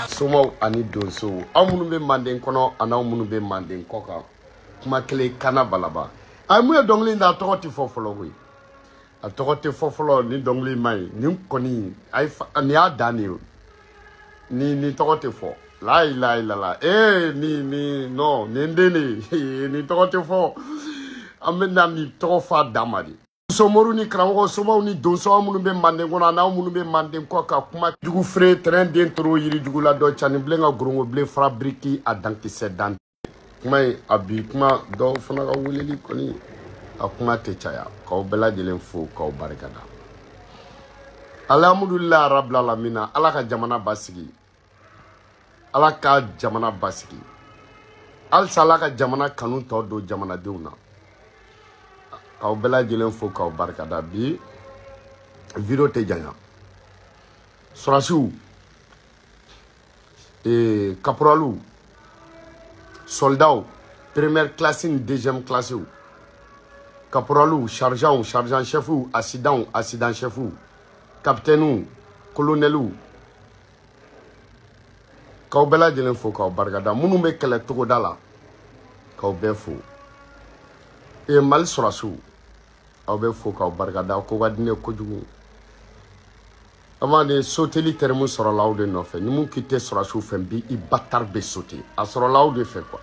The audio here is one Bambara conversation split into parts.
Somo ani donso amunu be manden kono ana amunu be manden koka kuma kele kana balaba amu dongli nda tokoti fofolo wi a tokoti fofolo ni dongli mai ni koni ai ni adani ni tokoti fo la ni no ni ndeni ni tokoti fo amena ni tofa damari somoru ni krango somo ni donso amunu be manden kono ana amunu be manden koka kuma dugu fre train d'intro yiri dugu la do chani blenga grongo ble fabriki a danki sedan mai abi kuma do fana ka wulili koni akuma te chaya ka bela jelen fo ka barikada alhamdulillah rabbil alamin ala ka jamana basigi ala ka jamana basigi al sala ka jamana kanu to do jamana deuna ka bela jelen fo ka barikada bi video te janya Sorasou et caporalou soldat première classe deuxième classe caporalou sergent chef assistant chef capitaine colonel ka bela jelen fo ka barikada munu be kele togoda la ka be fo e mal Sorasou aw be fo ka barikada ko wadine ko jugu avant de sauter les termes sur la de no fait ni mun quitter sur la bi i batar be sauter a sur la de fait quoi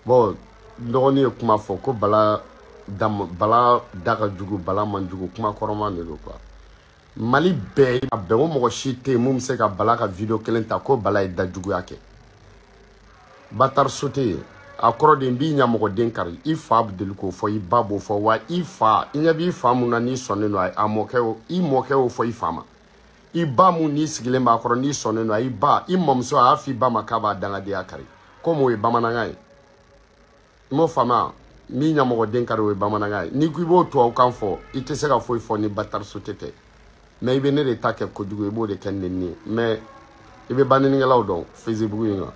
bon ndoni kuma fo ko bala daga jugu bala man jugu kuma koroma ne do quoi mali be abbe mo shite mum se ka bala ka video kelen ta ko bala da jugu yake batar sauter akoro de mbi nya mo den kari ifa abdul ko fo ibabo fo wa ifa inya bi famu na ni sonne no ai amoke o fo ifama ibamu ni sigile mba akoro ni sonne no ai ba imomso afi ba makaba danga de akari komo e bamana ngai mo fama mi ɲamɔgɔ den kari o ye bamanankan ye n'i ko i b'o tubabukan fɔ i tɛ se ka foyi fɔ ni Batar Sote tɛ mais i bɛ ne de ta kɛ kojugu i b'o de kɛ nenni ye mais i bɛ banenikɛlaw dɔn Facebook in kan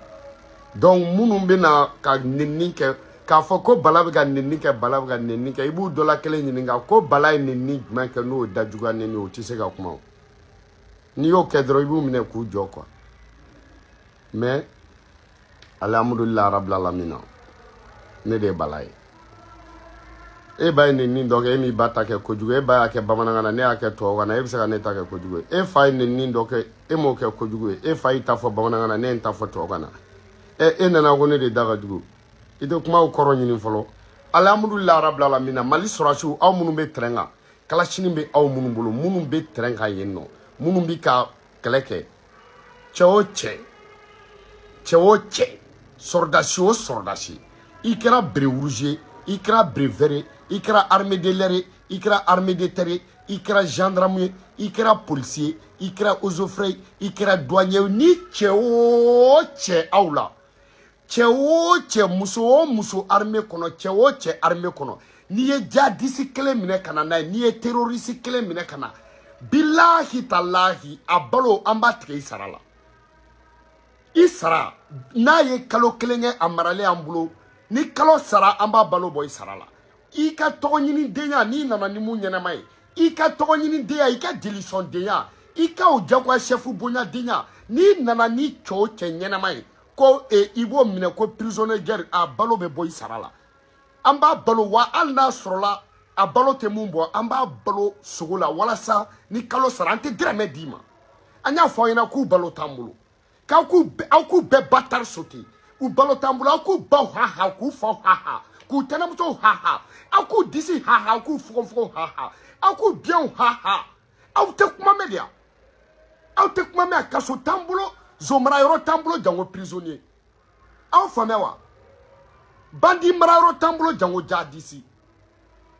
donc minnu bɛ na ka nenni kɛ k'a fɔ ko Bala bɛ ka nenni kɛ Bala bɛ ka nenni kɛ i b'u dɔ la kelen ɲininka ko Bala ye nenni jumɛn kɛ n'o ye dajuguya nenni o tɛ se ka kuma o n'i y'o kɛ dɔrɔn i b'u minɛ k'u jɔ quoi mais alhamdulillah rabbil alamin ne de ye Bala ye e ba ye nenni dɔ kɛ e m'i ba ta kɛ kojugu e ba y'a kɛ bamanankan na ne y'a kɛ tubabukan na e bɛ se ka ne ta kɛ kojugu ye e fa ye nenni dɔ kɛ e m'o kɛ kojugu ye e fa y'i ta fɔ bamanankan na ne ye n ta fɔ tubabukan na e nana ko ne de da ka jugu i tɛ kumaw kɔrɔ ɲini fɔlɔ alhamdulillah rabbil alamin Mali sɔrɔsiw aw minnu bɛ terrain kan kalasini bɛ aw minnu bolo minnu bɛ terrain kan yen nɔ minnu bɛ ka kɛlɛ kɛ cɛ o cɛ sɔrɔdasi o sɔrɔdasi i kɛra bere rouge i kɛra bere vert i kɛra armée de l'air i kɛra armée de terre i kɛra gendarme i kɛra policier i kɛra eaux et forêts i kɛra douanier ni cɛ o cɛ aw la cɛ o cɛ muso o muso armée kɔnɔ cɛ o cɛ armée kɔnɔ n'i ye jihadiste kelen minɛ ka na n'a ye n'i ye terroriste kelen minɛ ka na bilahi talahi a balo an b'a tigɛ i sara la i sara n'a ye kalo kelen kɛ a maralen an bolo ni kalo sara an b'a balo bɔ i sara la i ka tɔgɔ ɲini denya n'i nana ni mun ɲɛnama ye i ka tɔgɔ ɲini denya i ka jelisɔn denya i ka o jagoya chef bonya denya n'i nana ni cɛ o cɛ ɲɛnama ye ko i b'o minɛ ko prisonnier guerre a balo bɛ bɔ i sara la an b'a balo wa hali n'a sɔrɔla a balo tɛ mun bɔ an b'a balo sogo la walasa ni kalo sara an tɛ dɛrɛmɛ d'i ma an y'a fɔ aw ɲɛna k'u balo t'an bolo aw k'u bɛɛ Batar Sote u balo t'an bolo aw k'u baw haha k'u faw haha k'u tɛnɛmusow haha aw k'u disi haha aw k'u fogofogo haha aw k'u biɲɛw haha aw tɛ kuma mɛn de yan aw tɛ kuma mɛn kaso t'an bolo zomarayɔrɔ t'an bolo jango prisonnier aw faamuya wa bandi marayɔrɔ t'an bolo jango jihadiste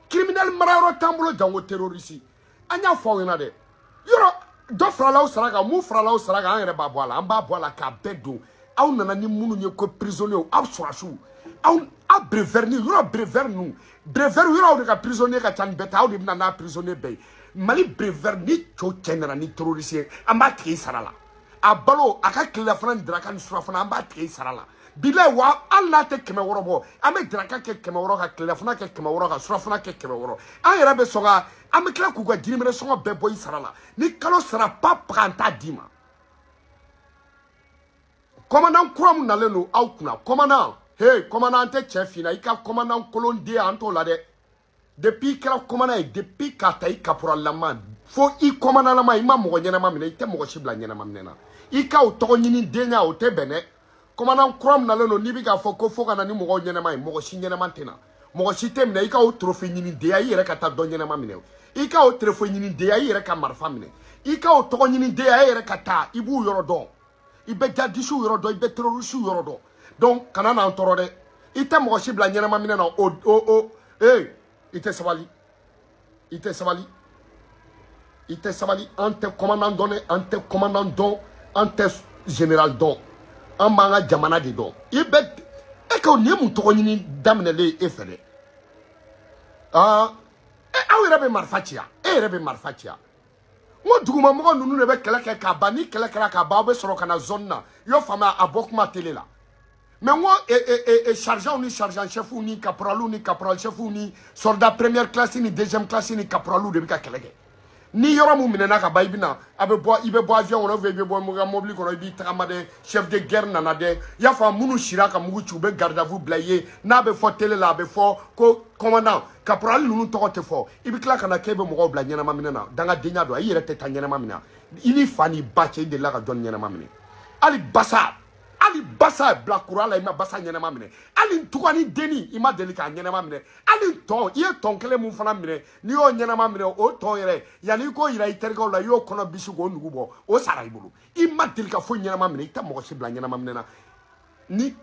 criminel marayɔrɔ t'an bolo jango terroriste an y'a fɔ aw ɲɛna dɛ yɔrɔ dɔ farala aw sara kan mun farala aw sara kan an yɛrɛ b'a bɔ a la an b'a bɔ a la k'a bɛɛ don aw nana ni minnu ye ko prisonnier aw sɔrɔsiw aw brevert ni yɔrɔ brevert ninnu brevert yɔrɔ aw de ka prisonnier ka ca ni bɛɛ ta aw de bɛna n'a prisonnier bɛɛ ye Mali brevert ni cɛw cɛ nana ni terroriste ye an b'a tigɛ i sara la a balo a ka tilelafana ni daraka ni surafana an b'a tigɛ i sara la bilayi wa hali n'a tɛ 100 bɔ an bɛ daraka kɛ 100 ka tilelafana kɛ 100 ka surafana kɛ 100 an yɛrɛ bɛ sɔn ka an bɛ tila k'u ka jinimere sɔngɔ bɛɛ bɔ i sara la ni kalo sara pa an t'a d'i ma commandant kura min nalen don aw kunna commandant hey commandant an tɛ cɛ finna i ka commandant kolon den an t'o la dɛ depuis i kɛra commandant ye depuis k'a ta i caporal lama fo i commandant lama i ma mɔgɔ ɲɛnama minɛ i tɛ mɔgɔ si bila ɲɛnama minɛ na i ka o tɔgɔ ɲini denya o tɛ bɛn dɛ commandant kura min nalen don n'i bɛ k'a fɔ ko fo ka na ni mɔgɔ ɲɛnama ye mɔgɔ si ɲɛnama tɛ na mɔgɔ si tɛ minɛ i ka o trophée ɲini denya i yɛrɛ ka taa dɔ ɲɛnama minɛ i ka o trophée ɲini denya i yɛrɛ ka marifa minɛ i ka o tɔgɔ ɲini denya i yɛrɛ ka taa i b'u yɔrɔ dɔn i bɛ jihadistes yɔrɔ dɔn i bɛ terroristes yɔrɔ dɔn donc kana n'an tɔɔrɔ dɛ i tɛ mɔgɔ si bila ɲɛnama minɛ na i tɛ sabali i tɛ sabali i tɛ sabali an tɛ commandant dɔn dɛ an tɛ commandant dɔn an tɛ général dɔn an b'an ka jamana de dɔn i bɛ e ka nin ye mun tɔgɔ ɲini daminɛlen e fɛ dɛ aw yɛrɛ bɛ marifa ci yan e yɛrɛ bɛ marifa ci yan n ko dugumamɔgɔ ninnu de bɛ kɛlɛ kɛ k'a ban ni kɛlɛ kɛra k'a ban aw bɛ sɔrɔ ka na zone na i y'o faamuya a bɔ kuma télé la mais n ko sergent ni sergent chef ni caporaux ni caporal chef ni soldat première classe ni deuxième classe ni caporaux de bɛ ka kɛlɛ kɛ ni yɔrɔ mun minɛna ka ban i bɛ na i bɛ bɔ avion kɔnɔ ou bien i bɛ bɔ mobile kɔnɔ i b'i tagama dɛ chef de guerre nana dɛ i y'a faamu minnu sira ka mugu ci u bɛ garde à vue bila i ye n'a bɛ fɔ télé la a bɛ fɔ ko commandant caporal ninnu tɔgɔ tɛ fɔ i bɛ tila ka na k'e bɛ mɔgɔw bila ɲɛnama minɛ na dangadenya don i yɛrɛ tɛ taa ɲɛnama minɛ i ni fa ni ba cɛ i delila ka jɔn ɲɛnama minɛ hali basa bila courant la i ma basa ɲɛnama minɛ hali tuga ni denni i ma deli k'a ɲɛnama minɛ hali tɔn i ye tɔn kelen mun fana minɛ n'i y'o ɲɛnama minɛ o tɔn yɛrɛ yanni i k'o yira i terikɛw la i y'o kɔnɔ bisi k'o nugu bɔ o sara i bolo i ma deli ka foyi ɲɛnama minɛ i tɛ mɔgɔ si bila ɲɛnama minɛ na ni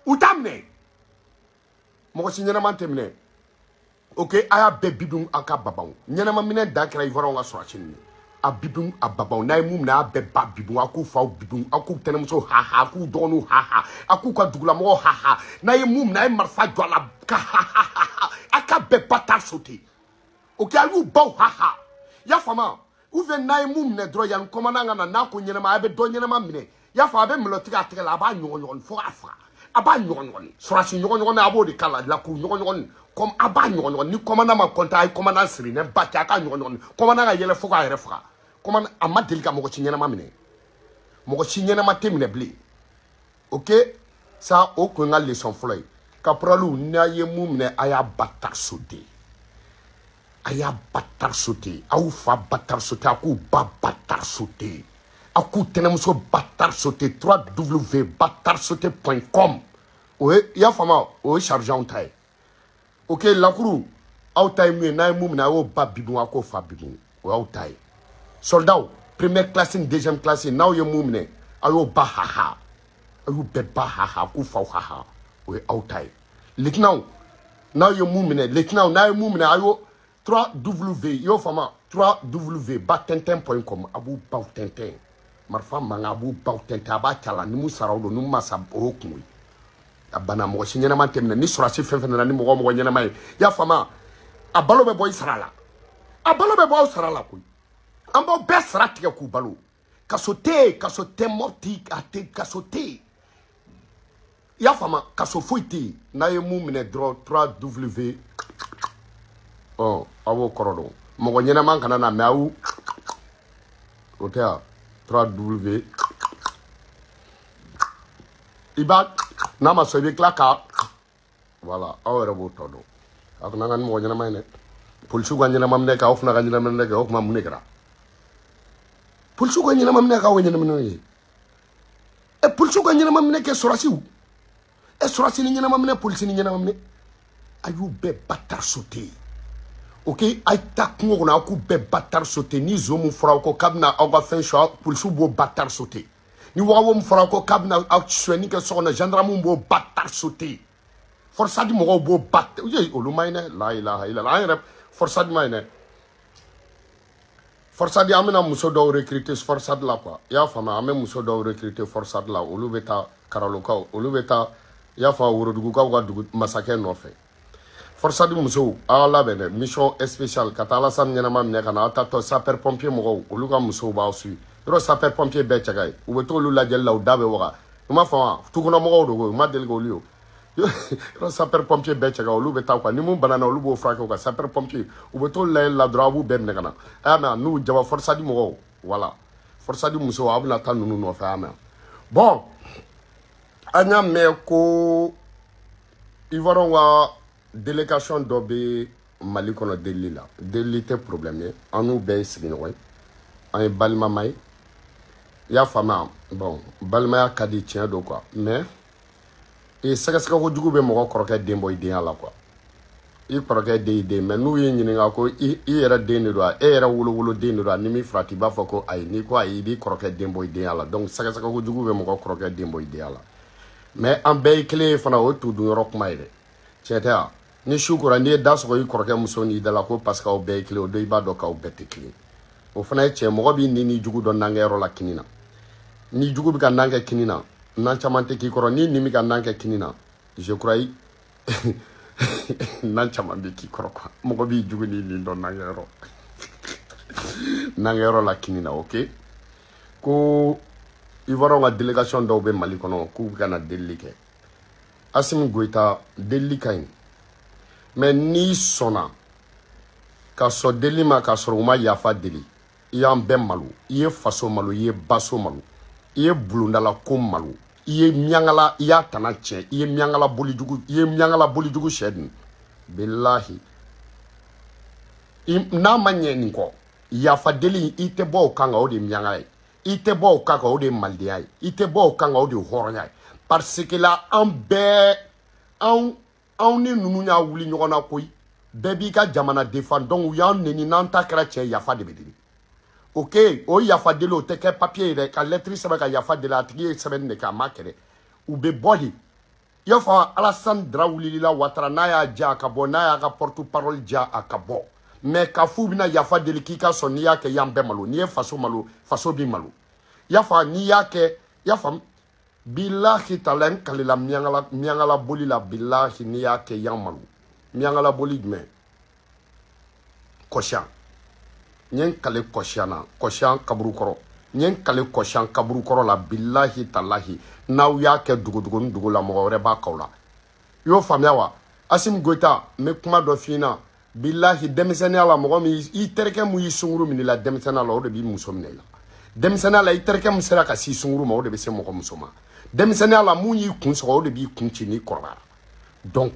u t'a minɛ mɔgɔ si ɲɛnama tɛ minɛ ok a y'a bɛɛ bidun a ka babaw ɲɛnama minɛ da kɛra ivoiriyɛnw ka sɔrɔsi ninnu a bibun a baba na mum na be ba bibun aku fa bibun aku tenemso ha ha aku donu ha ha aku ka dugula mo ha ha na mum na marfa jola ka ha ha aka be bata sauté ok ayu ba ha ha ya fama ou ven na mum ne dro yan komana na ko nyema abe do nyema mine ya fa abe mlotiga tekela aba nyon fo afa aba nyon sorasi nyon abo de kala la ku nyon comme aba nyon ni komana ma konta ay komana siri ne ba ta ka nyon komana ga yele fo ga yere fa komana amma delika mo ko chinyena ma mine mo ko chinyena ma temine bli ok ça o ko ngal leçon floy kapralu na ye mumne aya batar sauté aya batar sauté au fa batar sauté aku ba batar sauté aku tenemso batar sauté www.batarsauté.com ouais ya fama o charge en taille ok lakuru au taille mi na mumne o ba bibun ako fa bibun o au taille soldat première classe deuxième classe now ye mumne ayo ba haha ayo be ba haha ku fa haha o au taille lieutenant now ye mumne lieutenant na ye mumne ayo 3W yo fama 3W.batenten.com abu bautenten marfa manga abu bautenten aba chala ni musaraudo ni masa okun abana mo shinyana matemna ni surasi fenfena ni mo nyana mai ya fama abalo be boy sarala ko ambo besra tike ku balo kasote morti ate kasote ya fama kasofuiti na ye mumne draw 3W oh awo korodo mo nyana man kana na mawu hotel 3W iba na ma so bi klaka voilà awere bo todo akuna ngani mo nyana may ne pulsu ga nyana mam ne ka ofna ga nyana mam ne ka of mam ne kra pulsu ga nyana mam ne ka wonyana mam ne e pulsu ga nyana mam ne ke sorasi u e sorasi ni nyana mam ne pulsi ni nyana mam ne ayu be batar sauté ok ay tak ngo na ku be batar sauté ni zomu fora ko kabna oga fen sho pulsu bo batar sauté ni wawo mu fora ko kabna ak swani ke sona gendarme bo batar sauté força di mo bo bat ye olu mayne la ilaha illa la rep força di mayne força di amena muso do recruter força de la quoi ya fama amena muso do recruter força de la olu beta karaloka olu beta ya fa worodugu ka wa dugu masake no fe força di muso ala bene mission spéciale katala san nyana mam ne kana tato sapeur pompier mo olu ka muso ba su ro sapeur pompier be chagay u beto olu la jella u dabe waga ma fa tukuna mo do ma del go liyo ro sapeur pompier be chagay olu beta kwa ni mu banana olu bo fraka ko sapeur pompier u beto la drabu be ne kana ama nu jaba força di mo voilà força di muso abuna tan nu no fa ama bon anya me ko ivoron wa délégation d'obé Mali kono deli la deli te problème anu be sigi no ay balma may ya fama bon balma ya kadi tien do quoi mais e saka ko jugu be mo ko roke demboy de ala quoi i proke de mais nu yi nyini nga ko i era de ni do e era wolo de ni do ni mi frati ba fako ay ni ko ay di roke demboy de ala donc saka ko jugu be mo ko roke demboy de ala mais en be clé fana o tout du rock mayde cheta ni shukura ni da so ko korke musoni dala ko parce que o be clé o do iba do ka o bete clé o fana che mo bi ni jugu do nangero la kinina ni jugu bi ka nange kinina nan chamante ki koro ni mi ka nange kinina je crois nan chamante ki koro quoi mo bi jugu ni do nangero nangero la kinina ok ko ivoro nga délégation do be Mali kono ku kana delike Assimi Goïta delikain mais ni sona ka so delima ka so ma yafa deli yan be malu ye faso malu ye baso malu ye bulundala ko malu ye miangala ya tanache ye miangala bolijugu shedin billahi na manye nko yafa deli ite bo kanga o de miangala ite bo kanga o de maldiay ite bo kanga o de horonya parce que là on ni nunu nya wuli nyona koy bebi ka jamana défend donc yan neni nanta kratche yafa de bedini ok o yafa de lo te ke papier de ka lettre seba ka yafa de la tigi seben ne ka makere u be boli yafa Alassane Dramane Ouattara na ya ja ka bo na ya ka porte parole ja akabo mais ka fu bina yafa deli kika son ni yake yambe malo ni faso malo faso bi malo yafa ni yake yafa billahi talen kalila miangala boli la billahi ni yake yamalu miangala boli me koshan nyen kale koshana koshan kaburu koro nyen kale koshan kaburu koro la billahi talahi naw yake dugu la mo wore ba kawla yo famia wa Asim Goita me kuma do fina billahi demisena la mo mi I terke mu yi sunguru min la demisena la o de bi muso min la demisena la I terke mu sera ka si sunguru ma o de be se mo ko musoma demisena la mu yi kun so o de bi kun ci ni korba donc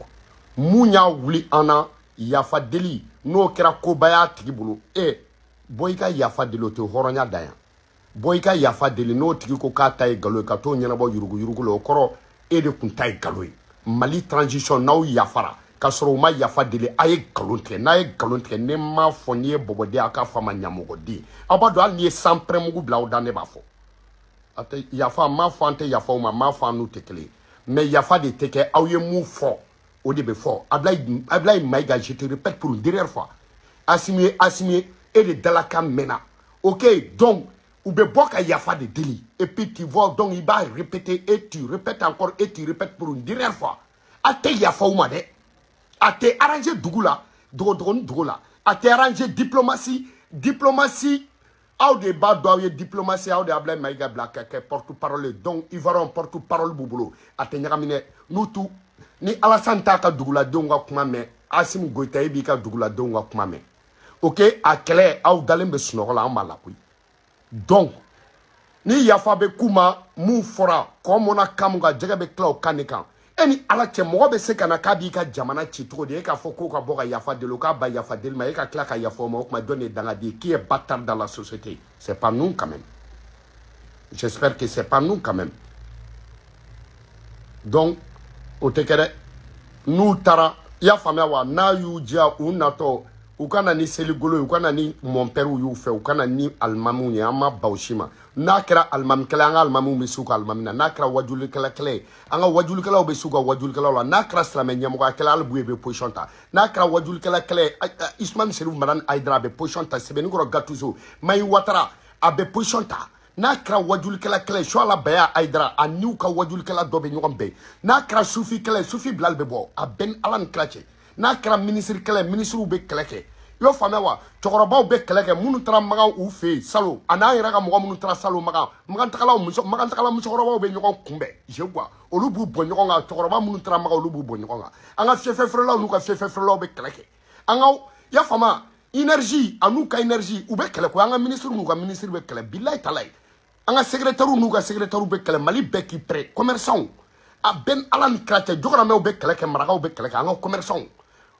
mu nya wuli ana yafa deli no kira ko baya tigi bulu boy ka yafa deli o te horonya dayan boy ka yafa deli no tigi ko ka tay galo ka to nyana bo yurugu lo koro de kun tay galo Mali transition naw yafara ka soro ma yafa deli aye galonte na ye galonte ne ma fo ni bobode aka fama nyamogodi abado al ni sampre mugu bla o dane ba fo ate yafa ma fo ante yafa ma fo anu tekele mais yafa de teke awye mu fo o de be fo ablay maiga je te répète pour une dernière fois assimier et de dalaka mena OK donc ou be boka yafa de deli et puis tu vois donc il va répéter et tu répètes encore et tu répètes pour une dernière fois ate yafa uma de ate arranger dugula dugula ate arranger diplomatie au débat doit diplomatie au de abla maiga black porte parole donc ils verront porte parole bubulo ate nyagamine nous tout ni Alassane Taka dugula donga kuma me Asim Goita bi ka dugula donga kuma me OK a clair au dalembe sunola amala kui donc ni yafa be kuma mu fora comme on a kamuga jagabe klaw kanikan eni ala che mo be se kana ka bi ka jamana ci to de ka foko ka boga yafa de loka ba yafa de ma ka klaka yafa mo kuma donner dans la vie qui est bâtard dans la société c'est pas nous quand même j'espère que c'est pas nous quand même donc o tekere nous tara yafa mewa na yuja unato ukana ni seligolo ukana ni mon père yu fe ukana ni almamu ni ama baushima nakra almam kala anga almamu misuka almamina nakra wajul kala kale anga wajul kala be suka wajul kala la nakra slame nyamo kala albu be pochonta nakra wajul kala kale isman serif maran aidra be pochonta sebeni goro gatuzo mai watara abe pochonta nakra wajul kala kale shwala baya aidra aniu ka wajul kala dobe nyombe nakra sufi kala sufi blal be bo aben alan klache nakra ministre kala ministre be kleke yo famewa chokorobaw be keleke munu tra maga u fe salo ana ira ka mo munu tra salo maga takala mu chokorobaw be nyoko kumbe je vois olubu bo nyoko nga chokoroba munu tra maga olubu bo nyoko nga anga fefe frela nu ka fefe frela be keleke anga ya fama énergie anu ka énergie u be keleko anga ministre nu ka ministre be kele billahi talay anga secrétaire nu ka secrétaire be kele mali be ki prêt commerçant a ben alan krate jogora me be keleke maraga be keleke anga commerçant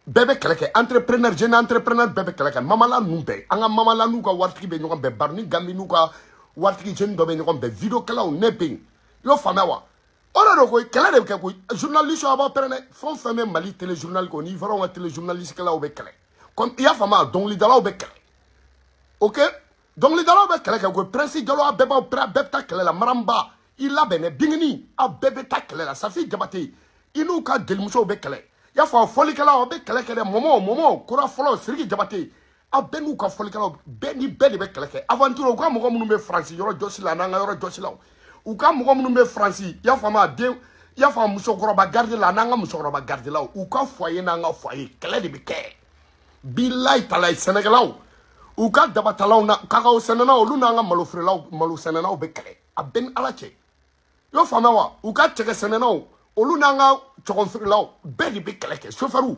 bébé keleke entrepreneur jeune entrepreneur bébé keleke mamala numbe anga mamala nuka wartiki be nyoko be barni gambi nuka wartiki jeune do be nyoko be video kala o nebing yo famawa ora do ko kala de ko journaliste aba prene fon femme mali téléjournal ko ni varo téléjournaliste kala o be kele comme ya fama donc li dala o be kele OK donc li dala o be keleke ko prince dalo abeba bebta kele la maramba il a bene bingini a bébé ta kele la safi jabate inu ka gelmuso be kele ya fa folikala o be keleke momo kura folo sirigi jabate a benu ka folikala beni beli be keleke aventure ko mo munu be France yoro josila na yoro josila u ka mo munu be France ya fa ma de ya fa muso goroba garde la na muso goroba garde la u ka foyer na nga foyer kele de be ke billahi talay Sénégalaw u ka dabatalaw na ka o senena o luna nga malofrelaw malu senena o be kele a ben alache yo fa ma wa u ka cheke senena olu nanga chokonfirlaw bedi be keleke chauffeur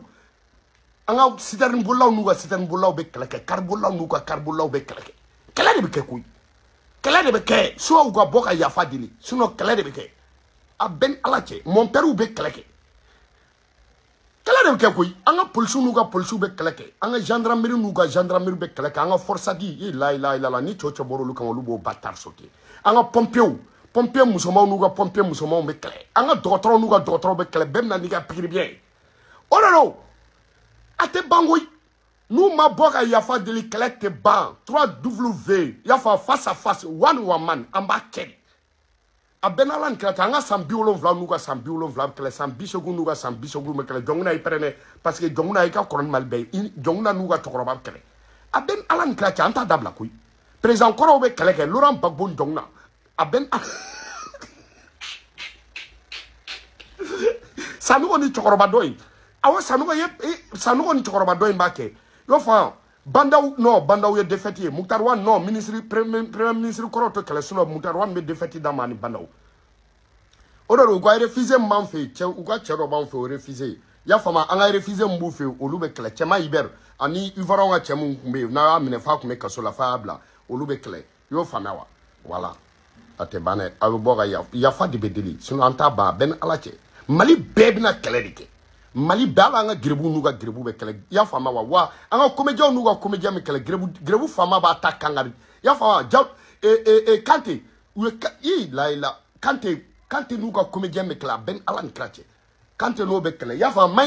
anga citerne bolaw nuga citerne bolaw be keleke carbolaw nuga carbolaw be keleke kele de be ke kuy kele de be ke so uga boka yafa dili suno kele de be ke a ben alache mon père be keleke kele de be ke kuy anga police nuga police be keleke anga gendarmerie nuga gendarmerie be keleke anga force di la ni chocho borolu kan olubo batar sote anga pompier musomaw nuga pompier musomaw be kele anga docteur nuga docteur be kele bem na niga pigiri bien oh non ate bangoy nous ma boka yafa deli kele te ban 3W yafa face à face one woman amba kele a benalan kata nga sambiolo vla nuga sambiolo vla kele sambisogu nuga sambisogu me kele jongna iprene parce que jongna ika koron malbe jongna nuga tokoroba kele a ben alan kata anta dabla kuy président koro be kele ke Laurent Gbagbo jongna a ben sanugo ni tokoroba doy awa sanugo ye sanugo ni tokoroba doy mbake yo fa bandaw ye défaité Mouktar Wane non ministre premier ministre koro to kele suno Mouktar Wane me défaité damani bandaw odo ko refuser manfe che u ka chero manfe o refuser ya fama an refuser mbufe olu be kele chema iber ani ivaro nga chemu kumbe na amine fa kume kasola fa bla olu be kele yo fama wa voilà ate bane awu boga ya fa de bedeli sunu anta ba ben alache mali bebna kele dike mali bala nga grebu nuga grebu be kele ya fama wa anga komedia nuga komedia me kele grebu fama ba attaquer ya fama ja kante we la kante nuga komedia me kele ben alan krache kante no be kele ya fama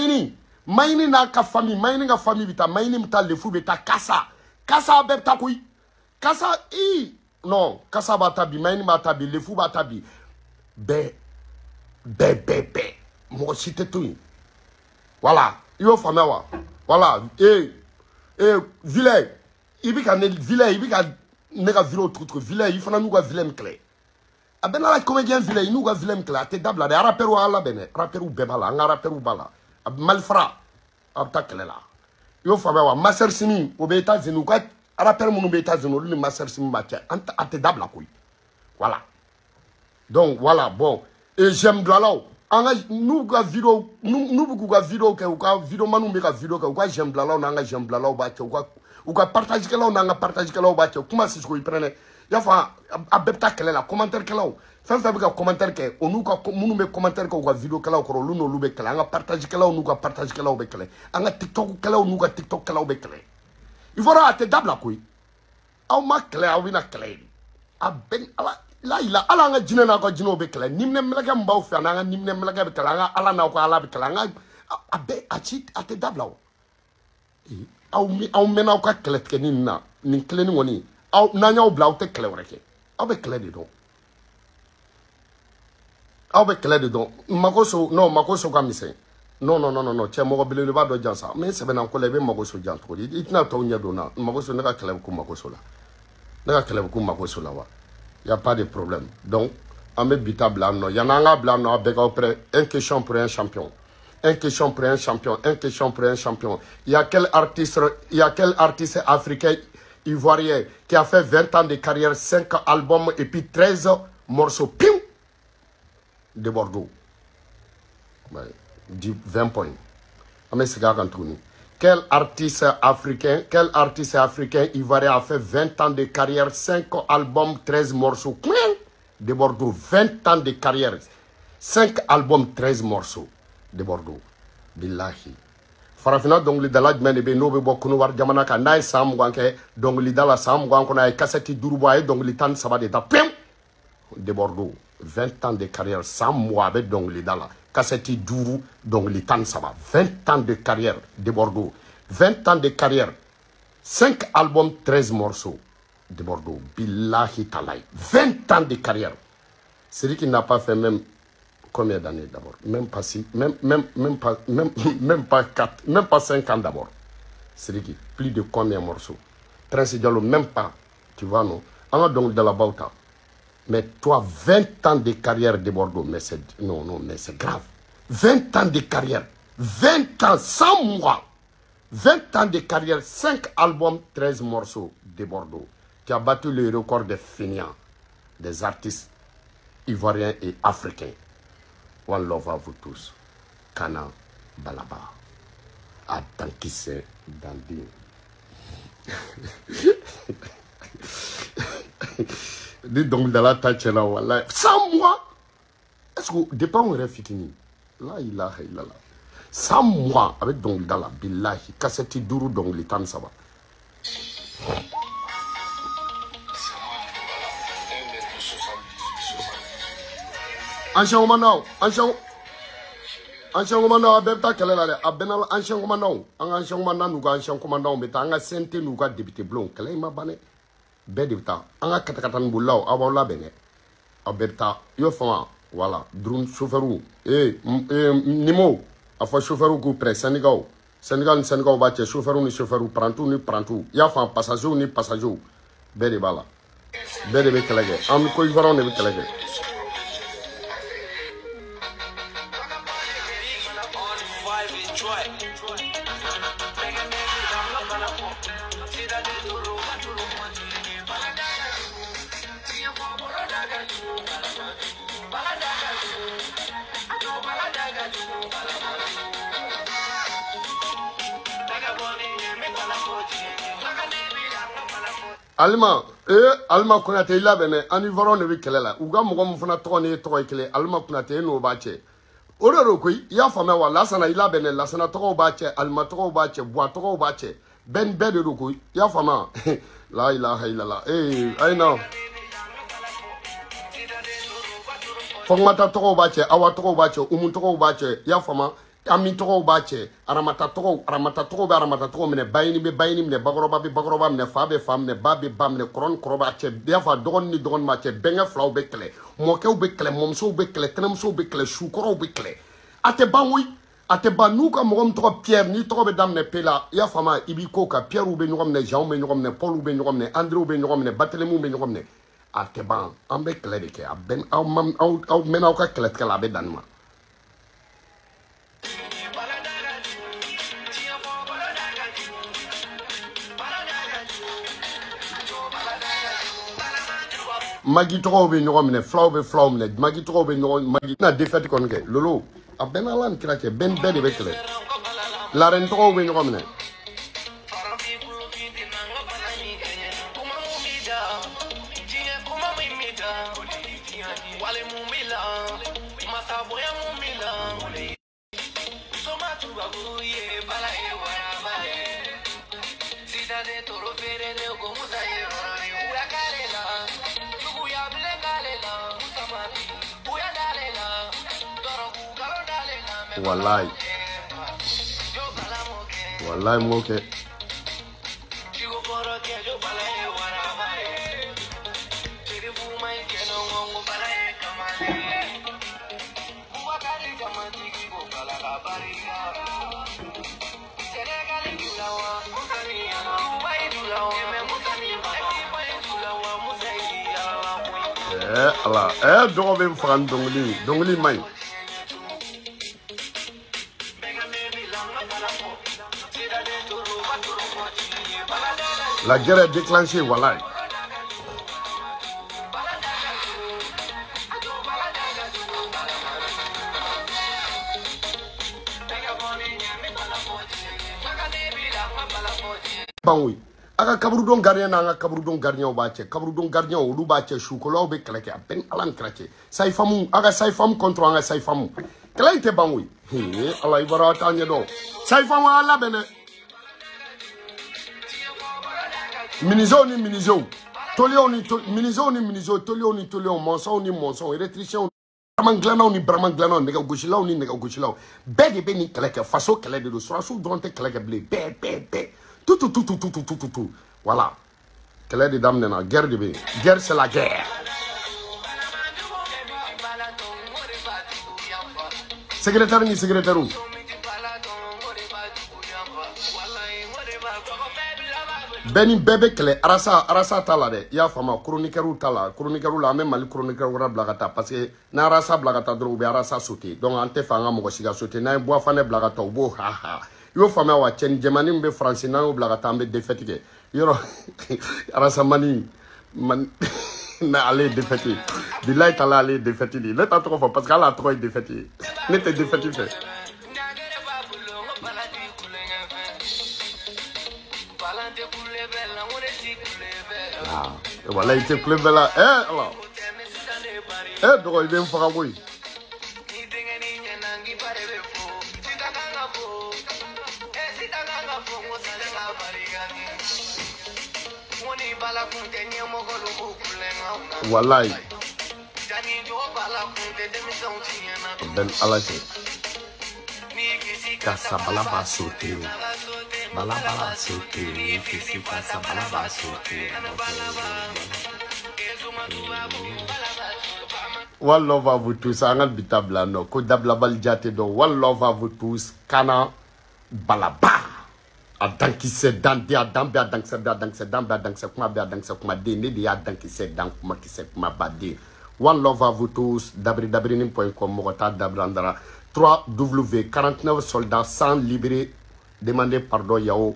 maini na ka famille maini nga famille bita maini mta lefu beta kasa be takui kasa non kasa ba tabi maini ba tabi lefu ba tabi be mo cité tout. Voilà, yo fama wa. Voilà, village. Ibika nega vilo truc village, il faut nous ga village clé. A ben la comédien village, nous ga village clé, te dabla de rapperu ala bene, rapperu bebala, nga rapperu bala. Malfra abta clé là. Yo fama wa, master simi au États-Unis, ga rapperu mon États-Unis, le master simi batia, anta te dabla koy. Voilà. Donc voilà, bon, et j'aime de là. Anga nous ga vidéo nous beaucoup ga vidéo ke ka vidéo manu be ka vidéo ke ka j'aime blala na nga j'aime blala ba che ka partage ke la na nga partage ke la ba che kuma si ko iprene ya fa abepta kele la commentaire ke la fa be ka commentaire ke onu ka munu be commentaire ko ga vidéo ke la ko lu no lu be kele anga partage ke la nu ka partage ke la be kele anga tiktok ke la nu ka tiktok ke la be kele il faut rater dabla koy aw ma kele aw ina kele a ben ala la ila ala nga jine na ko jino be kala nimne melaga mbaw fi na nga nimne melaga be kala nga ala na ko ala be kala nga abe achi ate dablaw aw mena ko kala ke ni na ni kele ni woni aw na nyaw blaw te kele reke aw be kele de do aw be kele de do makoso ka mise non che mo bele le ba do jansa mais se bena ko le be makoso jan to itina to nya do na makoso na ka kele ko makoso la na ka kele ko makoso la wa. Il n'y a pas de problème. Donc, on met bita blanc. Il y en a un blanc avec un question pour un champion. Un question pour un champion. Un question pour un champion. Il y a quel artiste africain ivoirien qui a fait 20 ans de carrière, 5 albums et puis 13 morceaux de Bordeaux. Ouais, 20 points. On met ce gars en tourne. Quel artiste africain ivoirien a fait 20 ans de carrière, 5 albums, 13 morceaux de Bordeaux. 20 ans de carrière, 5 albums, 13 morceaux de Bordeaux. Billahi. Farafina donc li dala jmene be no be bokku war jamana ka nay sam gwanke donc li dala sam gwanko na cassette duruboy donc li tan sabade da pem de Bordeaux. 20 ans de carrière, 100 mois avec donc li dala. Cassette Dourou, donc les temps ça va. 20 ans de carrière de Bordeaux. 20 ans de carrière. 5 albums, 13 morceaux de Bordeaux. Billahi talay. 20 ans de carrière. C'est lui qui n'a pas fait même combien d'années d'abord? Même pas 6, même pas 4, même pas 5 ans d'abord. C'est lui qui, plus de combien de morceaux? Prince Diallo, même pas. Tu vois, non? On a donc de la Bauta. Mais toi, 20 ans de carrière de Bordeaux, mais c'est... Non, mais c'est grave. 20 ans de carrière. 20 ans, 100 mois. 20 ans de carrière, 5 albums, 13 morceaux de Bordeaux. Qui a battu le record des fainéants, des artistes ivoiriens et africains. One love à vous tous. Kana Balaba. Atankisse Dandi. Dis donc dans la tâche là, voilà. 100 mois. Est-ce que dépend où est fini? Là, il a 100 mois avec donc dans la billahi. Cassette Dourou donc les temps ça va. Ancien commandant, abeta kele la abenal ancien commandant nous ancien commandant mais tanga sente nous ga député blond kele ma bané be debita anga katakatan bulaw awala bene Alberta yo fama voilà drone chauffeur nimo afa chauffeur ku près Sénégal ba che chauffeur prantou ya fa passager ni passager bede bala bede be kelege am ko ivoron ne be kelege Alma Konate ila bene ani voron ne bi kelela uga mogo mfuna to ne to ikele Alma Konate no bache ororo ko ya fama wala sana ila bene la sana to bache Alma to bache bwa to bache ben bede do ko ya fama la ilaha illallah I know Fogmata to bache awa to bache umun to bache ya fama ami togo bache aramata togo mene bayini mene bagoroba mene fabe fam ne babe bam ne kron kroba che defa dogon ni dogon ma che benga flaw be kle moke be kle momso be kle tenamso be kle shukoro be kle ate banu ka mogom to Pierre ni to be dam ne pela ya fama ibiko ka Pierre be nyom ne Jean be nyom ne Paul be nyom ne Andrew be nyom ne Barthélemy be nyom ne ate ban ambe kle de ke aben au mena ka kle kala be danma Magi togo be nyom ne flow ne magi togo be nyom magi na défaite kon ke lolo a ben alan krache ben bede be kle la ren togo be nyom ne Wallahi moke Allah dogo be fran dongli mai la guerre est déclenchée, voilà. Banwi. Aga kaburudon gardien na kaburudon gardien bache kaburudon gardien olu bache chocolat be kleke ben alan krake sai famu aga sai fam contre anga sai famu klaite banwi Allah ibara tanye do sai famu ala bene Minizo Tolioni monsong électricien Braman glanon nega gauchilaw bede be ni kleke faso kele de so asu donte kleke blé be tout voilà kele de dam na guerre c'est la guerre secrétaire Beni bebe kele arasa tala de ya fama chroniqueur la même mal chroniqueur blagata parce que na arasa blagata dro be arasa sauter donc ante fanga mo siga sauter na bois fane blagata bo ha yo fama wa chen jemani mbe français na blagata mbe défaité yoro arasa mani man na aller défaité billahi tala aller défaité le ta trop fort parce qu'elle a trop défaité n'était défaité fait voilà, il était plus belle là. Alors. Donc il vient faire un bruit. Voilà. Ben Alaché. Casa balaba sauter. Balaba sauter. Qu'est-ce casa balaba sauter. One love à vous tous. Angal bitabla no. Ko dabla baljate do. One love à vous tous. Kana balaba. A danki se dan dia dan be a danki se dan be a danki se kuma be a danki se kuma de ne de ya danki se dan kuma ki se kuma ba de. One love à vous tous. Dabrinim.com Mogota Dabrandara. 3W 49 soldats sans libérer. Demandez pardon Yao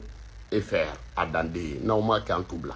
et faire. Adande. Non, moi qui en tout blanc.